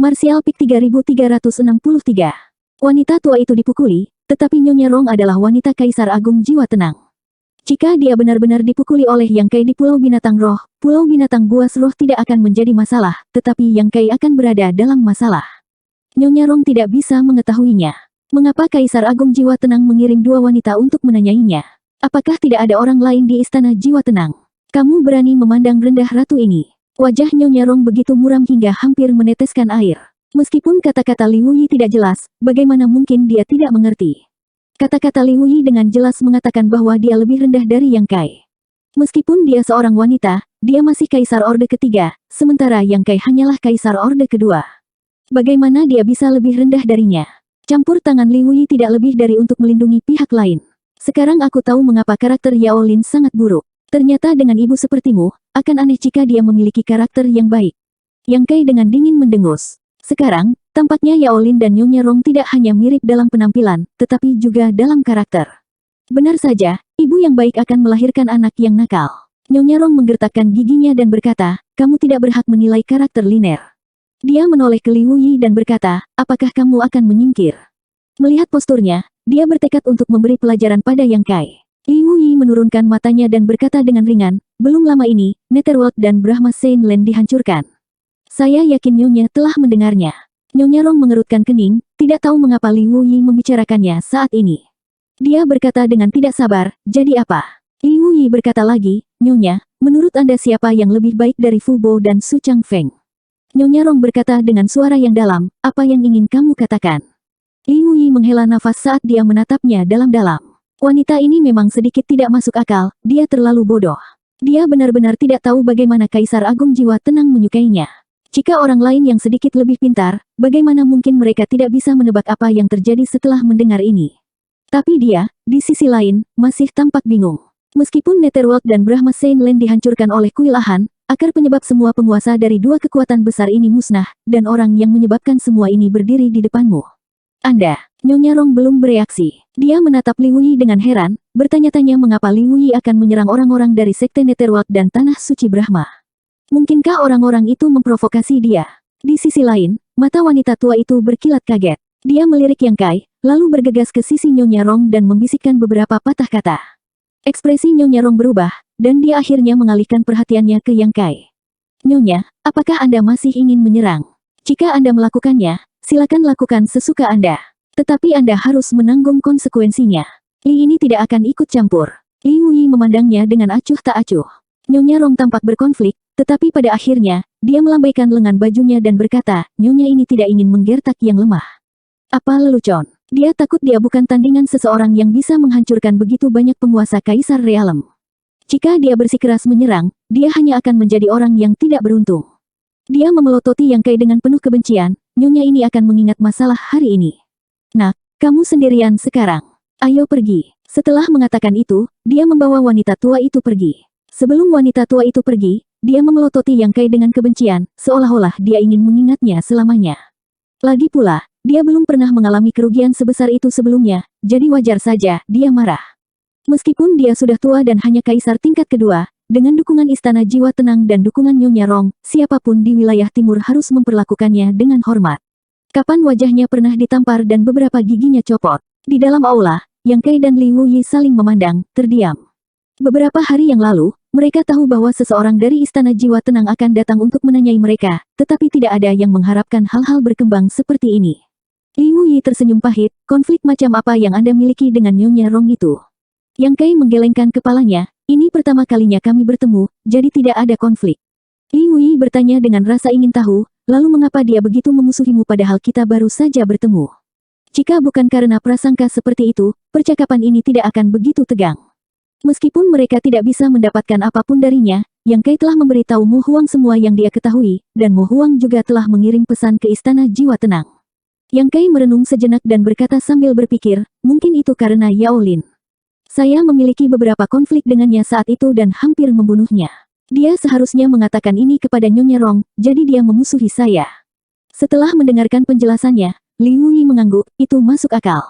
Martial Peak 3363. Wanita tua itu dipukuli, tetapi Nyonya Rong adalah wanita kaisar agung jiwa tenang. Jika dia benar-benar dipukuli oleh Yang Kai di Pulau Binatang Roh, Pulau Binatang Buas Roh tidak akan menjadi masalah, tetapi Yang Kai akan berada dalam masalah. Nyonya Rong tidak bisa mengetahuinya. Mengapa Kaisar Agung Jiwa Tenang mengirim dua wanita untuk menanyainya? Apakah tidak ada orang lain di istana jiwa tenang? Kamu berani memandang rendah ratu ini? Wajah Nyonya Rong begitu muram hingga hampir meneteskan air. Meskipun kata-kata Li Wuyi tidak jelas, bagaimana mungkin dia tidak mengerti? Kata-kata Li Wuyi dengan jelas mengatakan bahwa dia lebih rendah dari Yang Kai. Meskipun dia seorang wanita, dia masih Kaisar Orde Ketiga, sementara Yang Kai hanyalah Kaisar Orde Kedua. Bagaimana dia bisa lebih rendah darinya? Campur tangan Li Wuyi tidak lebih dari untuk melindungi pihak lain. Sekarang aku tahu mengapa karakter Yao Lin sangat buruk. Ternyata dengan ibu sepertimu, akan aneh jika dia memiliki karakter yang baik. Yang Kai dengan dingin mendengus. Sekarang, tampaknya Yao Lin dan Nyonya Rong tidak hanya mirip dalam penampilan, tetapi juga dalam karakter. Benar saja, ibu yang baik akan melahirkan anak yang nakal. Nyonya Rong menggertakkan giginya dan berkata, kamu tidak berhak menilai karakter Liner. Dia menoleh ke Li Wuyi dan berkata, apakah kamu akan menyingkir? Melihat posturnya, dia bertekad untuk memberi pelajaran pada Yang Kai. Li Wuyi menurunkan matanya dan berkata dengan ringan, belum lama ini, Netherworld dan Brahma Saint Land dihancurkan. Saya yakin Nyonya telah mendengarnya. Nyonya Rong mengerutkan kening, tidak tahu mengapa Li Wuyi membicarakannya saat ini. Dia berkata dengan tidak sabar, jadi apa? Li Wuyi berkata lagi, Nyonya, menurut Anda siapa yang lebih baik dari Fu Bo dan Su Changfeng? Nyonya Rong berkata dengan suara yang dalam, apa yang ingin kamu katakan? Li Wuyi menghela nafas saat dia menatapnya dalam-dalam. Wanita ini memang sedikit tidak masuk akal, dia terlalu bodoh. Dia benar-benar tidak tahu bagaimana Kaisar Agung Jiwa Tenang menyukainya. Jika orang lain yang sedikit lebih pintar, bagaimana mungkin mereka tidak bisa menebak apa yang terjadi setelah mendengar ini? Tapi dia, di sisi lain, masih tampak bingung. Meskipun Netherworld dan Brahma Saint Land dihancurkan oleh kuil Ahan, akar penyebab semua penguasa dari dua kekuatan besar ini musnah, dan orang yang menyebabkan semua ini berdiri di depanmu. Anda, Nyonya Rong belum bereaksi. Dia menatap Li Wuyi dengan heran, bertanya-tanya mengapa Li Wuyi akan menyerang orang-orang dari Sekte Netherworld dan Tanah Suci Brahma. Mungkinkah orang-orang itu memprovokasi dia? Di sisi lain, mata wanita tua itu berkilat kaget. Dia melirik Yang Kai, lalu bergegas ke sisi Nyonya Rong dan membisikkan beberapa patah kata. Ekspresi Nyonya Rong berubah, dan dia akhirnya mengalihkan perhatiannya ke Yang Kai. Nyonya, apakah Anda masih ingin menyerang? Jika Anda melakukannya, silakan lakukan sesuka Anda. Tetapi Anda harus menanggung konsekuensinya. Li ini tidak akan ikut campur. Li Wuyi memandangnya dengan acuh tak acuh. Nyonya Rong tampak berkonflik, tetapi pada akhirnya, dia melambaikan lengan bajunya dan berkata, Nyonya ini tidak ingin menggertak yang lemah. Apa lelucon? Dia takut dia bukan tandingan seseorang yang bisa menghancurkan begitu banyak penguasa Kaisar Realem. Jika dia bersikeras menyerang, dia hanya akan menjadi orang yang tidak beruntung. Dia memelototi Yang Kai dengan penuh kebencian, Nyonya ini akan mengingat masalah hari ini. Nak, kamu sendirian sekarang. Ayo pergi. Setelah mengatakan itu, dia membawa wanita tua itu pergi. Sebelum wanita tua itu pergi, dia memelototi Yang Kai dengan kebencian, seolah-olah dia ingin mengingatnya selamanya. Lagi pula, dia belum pernah mengalami kerugian sebesar itu sebelumnya, jadi wajar saja dia marah. Meskipun dia sudah tua dan hanya kaisar tingkat kedua, dengan dukungan Istana Jiwa Tenang dan dukungan Nyonya Rong, siapapun di wilayah timur harus memperlakukannya dengan hormat. Kapan wajahnya pernah ditampar dan beberapa giginya copot. Di dalam aula, Yang Kai dan Li Wuyi saling memandang, terdiam. Beberapa hari yang lalu, mereka tahu bahwa seseorang dari Istana Jiwa Tenang akan datang untuk menanyai mereka, tetapi tidak ada yang mengharapkan hal-hal berkembang seperti ini. Li Wuyi tersenyum pahit, konflik macam apa yang Anda miliki dengan Nyonya Rong itu? Yang Kai menggelengkan kepalanya, ini pertama kalinya kami bertemu, jadi tidak ada konflik. Li Wuyi bertanya dengan rasa ingin tahu, lalu mengapa dia begitu memusuhimu padahal kita baru saja bertemu? Jika bukan karena prasangka seperti itu, percakapan ini tidak akan begitu tegang. Meskipun mereka tidak bisa mendapatkan apapun darinya, Yang Kai telah memberitahu Mu Huang semua yang dia ketahui, dan Mu Huang juga telah mengirim pesan ke Istana Jiwa Tenang. Yang Kai merenung sejenak dan berkata sambil berpikir, mungkin itu karena Yao Lin. Saya memiliki beberapa konflik dengannya saat itu dan hampir membunuhnya. Dia seharusnya mengatakan ini kepada Nyonya Rong, jadi dia memusuhi saya. Setelah mendengarkan penjelasannya, Li Wuyi mengangguk, itu masuk akal.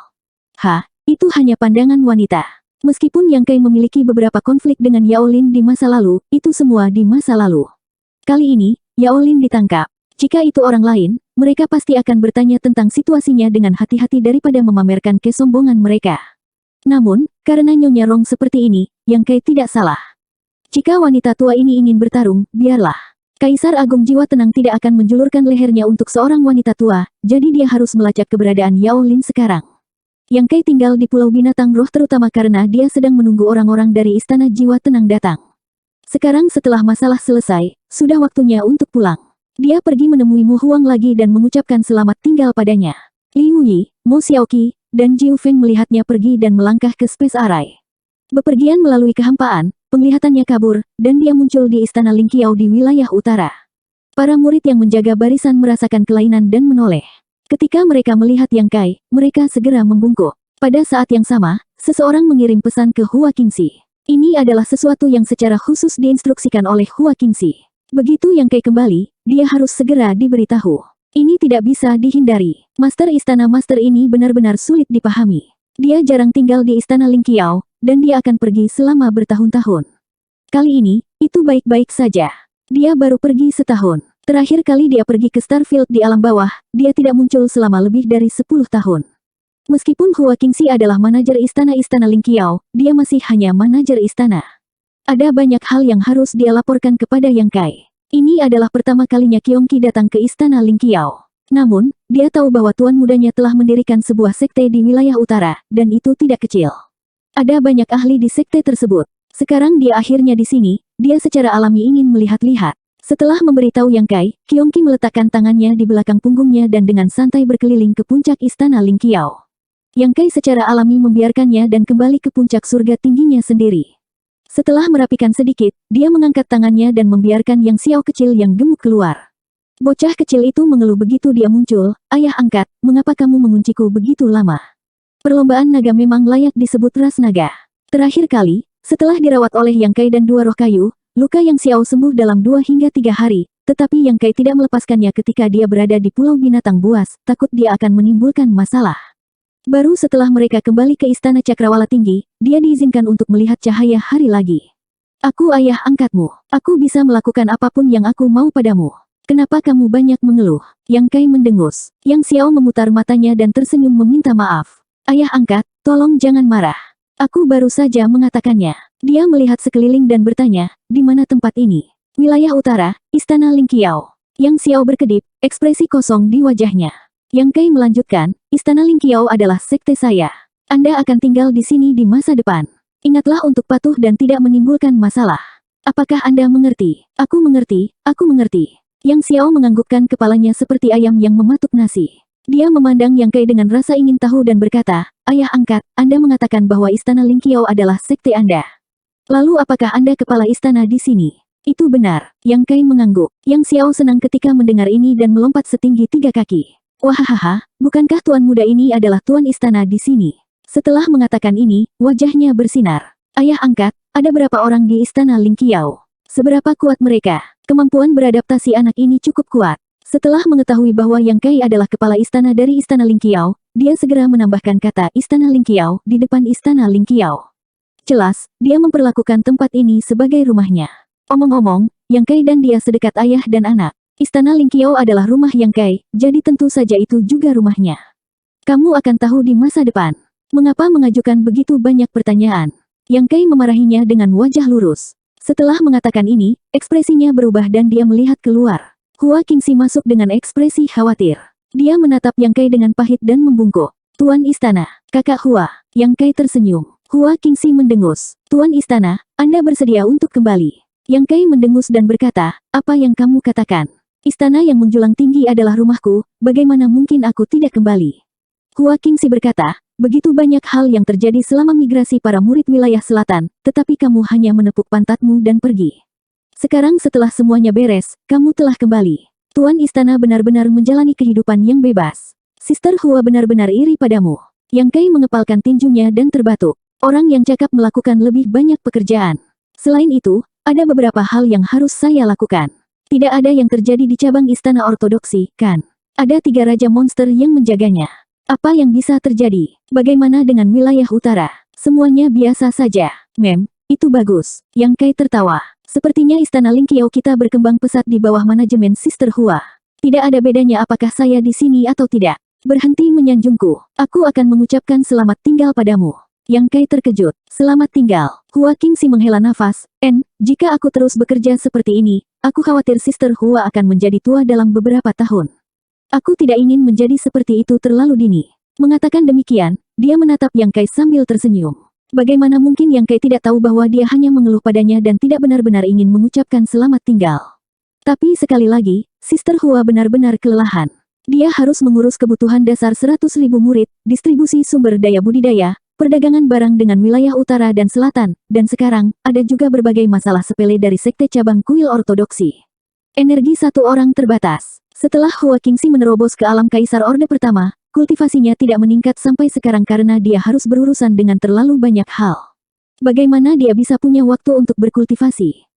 Itu hanya pandangan wanita. Meskipun Yang Kai memiliki beberapa konflik dengan Yao Lin di masa lalu, itu semua di masa lalu. Kali ini, Yao Lin ditangkap. Jika itu orang lain, mereka pasti akan bertanya tentang situasinya dengan hati-hati daripada memamerkan kesombongan mereka. Namun, karena Nyonya Rong seperti ini, Yang Kai tidak salah. Jika wanita tua ini ingin bertarung, biarlah. Kaisar Agung Jiwa Tenang tidak akan menjulurkan lehernya untuk seorang wanita tua, jadi dia harus melacak keberadaan Yao Lin sekarang. Yang Kai tinggal di Pulau Binatang Roh terutama karena dia sedang menunggu orang-orang dari Istana Jiwa Tenang datang. Sekarang setelah masalah selesai, sudah waktunya untuk pulang. Dia pergi menemui Mu Huang lagi dan mengucapkan selamat tinggal padanya. Liu Yi, Mo Xiaoqi, dan Jiu Feng melihatnya pergi dan melangkah ke Space Array. Bepergian melalui kehampaan, penglihatannya kabur, dan dia muncul di Istana Ling Qiao di wilayah utara. Para murid yang menjaga barisan merasakan kelainan dan menoleh. Ketika mereka melihat Yang Kai, mereka segera membungkuk. Pada saat yang sama, seseorang mengirim pesan ke Hua Qingxi. Ini adalah sesuatu yang secara khusus diinstruksikan oleh Hua Qingxi. Begitu Yang Kai kembali, dia harus segera diberitahu. Ini tidak bisa dihindari. Master Istana Master ini benar-benar sulit dipahami. Dia jarang tinggal di Istana Ling Qiao, dan dia akan pergi selama bertahun-tahun. Kali ini, itu baik-baik saja. Dia baru pergi setahun. Terakhir kali dia pergi ke Starfield di alam bawah, dia tidak muncul selama lebih dari 10 tahun. Meskipun Hua Qingxi adalah manajer istana-istana Ling Qiao, dia masih hanya manajer istana. Ada banyak hal yang harus dia laporkan kepada Yang Kai. Ini adalah pertama kalinya Qiongqi datang ke Istana Ling Qiao. Namun, dia tahu bahwa tuan mudanya telah mendirikan sebuah sekte di wilayah utara, dan itu tidak kecil. Ada banyak ahli di sekte tersebut. Sekarang dia akhirnya di sini, dia secara alami ingin melihat-lihat. Setelah memberitahu Yang Kai, Qiongqi meletakkan tangannya di belakang punggungnya dan dengan santai berkeliling ke puncak Istana Ling Qiao. Yang Kai secara alami membiarkannya dan kembali ke puncak surga tingginya sendiri. Setelah merapikan sedikit, dia mengangkat tangannya dan membiarkan Yang Xiao kecil yang gemuk keluar. Bocah kecil itu mengeluh begitu dia muncul, "Ayah angkat, mengapa kamu mengunciku begitu lama?" Perlombaan naga memang layak disebut ras naga. Terakhir kali, setelah dirawat oleh Yang Kai dan dua roh kayu, luka Yang Xiao sembuh dalam 2 hingga 3 hari, tetapi Yang Kai tidak melepaskannya ketika dia berada di Pulau Binatang Buas, takut dia akan menimbulkan masalah. Baru setelah mereka kembali ke Istana Cakrawala Tinggi, dia diizinkan untuk melihat cahaya hari lagi. "Aku ayah angkatmu. Aku bisa melakukan apapun yang aku mau padamu. Kenapa kamu banyak mengeluh?" Yang Kai mendengus. Yang Xiao memutar matanya dan tersenyum meminta maaf. "Ayah angkat, tolong jangan marah. Aku baru saja mengatakannya." Dia melihat sekeliling dan bertanya, "Di mana tempat ini?" "Wilayah utara, Istana Ling Qiao." Yang Xiao berkedip, ekspresi kosong di wajahnya. Yang Kai melanjutkan, "Istana Ling Qiao adalah sekte saya. Anda akan tinggal di sini di masa depan. Ingatlah untuk patuh dan tidak menimbulkan masalah. Apakah Anda mengerti?" "Aku mengerti, aku mengerti." Yang Xiao menganggukkan kepalanya seperti ayam yang mematuk nasi. Dia memandang Yang Kai dengan rasa ingin tahu dan berkata, "Ayah angkat, Anda mengatakan bahwa Istana Ling Qiao adalah sekte Anda. Lalu apakah Anda kepala istana di sini?" "Itu benar." Yang Kai mengangguk. Yang Xiao senang ketika mendengar ini dan melompat setinggi 3 kaki. "Wahahaha, bukankah tuan muda ini adalah tuan istana di sini?" Setelah mengatakan ini, wajahnya bersinar. "Ayah angkat, ada berapa orang di Istana Ling Qiao? Seberapa kuat mereka?" Kemampuan beradaptasi anak ini cukup kuat. Setelah mengetahui bahwa Yang Kai adalah kepala istana dari Istana Ling Qiao, dia segera menambahkan kata Istana Ling Qiao di depan Istana Ling Qiao. Jelas, dia memperlakukan tempat ini sebagai rumahnya. Omong-omong, Yang Kai dan dia sedekat ayah dan anak. Istana Ling Qiao adalah rumah Yang Kai, jadi tentu saja itu juga rumahnya. "Kamu akan tahu di masa depan. Mengapa mengajukan begitu banyak pertanyaan?" Yang Kai memarahinya dengan wajah lurus. Setelah mengatakan ini, ekspresinya berubah dan dia melihat keluar. Hua Qingxi masuk dengan ekspresi khawatir. Dia menatap Yang Kai dengan pahit dan membungkuk. "Tuan Istana, Kakak Hua." Yang Kai tersenyum. Hua Qingxi mendengus. "Tuan Istana, Anda bersedia untuk kembali?" Yang Kai mendengus dan berkata, "Apa yang kamu katakan? Istana yang menjulang tinggi adalah rumahku, bagaimana mungkin aku tidak kembali?" Hua Qingxi berkata, "Begitu banyak hal yang terjadi selama migrasi para murid wilayah selatan, tetapi kamu hanya menepuk pantatmu dan pergi. Sekarang setelah semuanya beres, kamu telah kembali. Tuan Istana benar-benar menjalani kehidupan yang bebas. Sister Hua benar-benar iri padamu." Yang Kai mengepalkan tinjunya dan terbatuk. Orang yang cakap melakukan lebih banyak pekerjaan. Selain itu, ada beberapa hal yang harus saya lakukan. Tidak ada yang terjadi di cabang Istana Ortodoksi, kan? Ada 3 raja monster yang menjaganya. Apa yang bisa terjadi? Bagaimana dengan wilayah utara? Semuanya biasa saja. Itu bagus. Yang Kai tertawa. Sepertinya Istana Ling Qiao kita berkembang pesat di bawah manajemen Sister Hua. Tidak ada bedanya apakah saya di sini atau tidak. Berhenti menyanjungku. Aku akan mengucapkan selamat tinggal padamu. Yang Kai terkejut. Selamat tinggal. Hua Qingxi menghela nafas. Jika aku terus bekerja seperti ini, aku khawatir Sister Hua akan menjadi tua dalam beberapa tahun. Aku tidak ingin menjadi seperti itu terlalu dini. Mengatakan demikian, dia menatap Yang Kai sambil tersenyum. Bagaimana mungkin Yang Kai tidak tahu bahwa dia hanya mengeluh padanya dan tidak benar-benar ingin mengucapkan selamat tinggal. Tapi sekali lagi, Sister Hua benar-benar kelelahan. Dia harus mengurus kebutuhan dasar 100.000 murid, distribusi sumber daya budidaya, perdagangan barang dengan wilayah utara dan selatan, dan sekarang, ada juga berbagai masalah sepele dari sekte cabang kuil ortodoksi. Energi satu orang terbatas. Setelah Hua Qingxi menerobos ke alam Kaisar Orde Pertama, kultivasinya tidak meningkat sampai sekarang karena dia harus berurusan dengan terlalu banyak hal. Bagaimana dia bisa punya waktu untuk berkultivasi?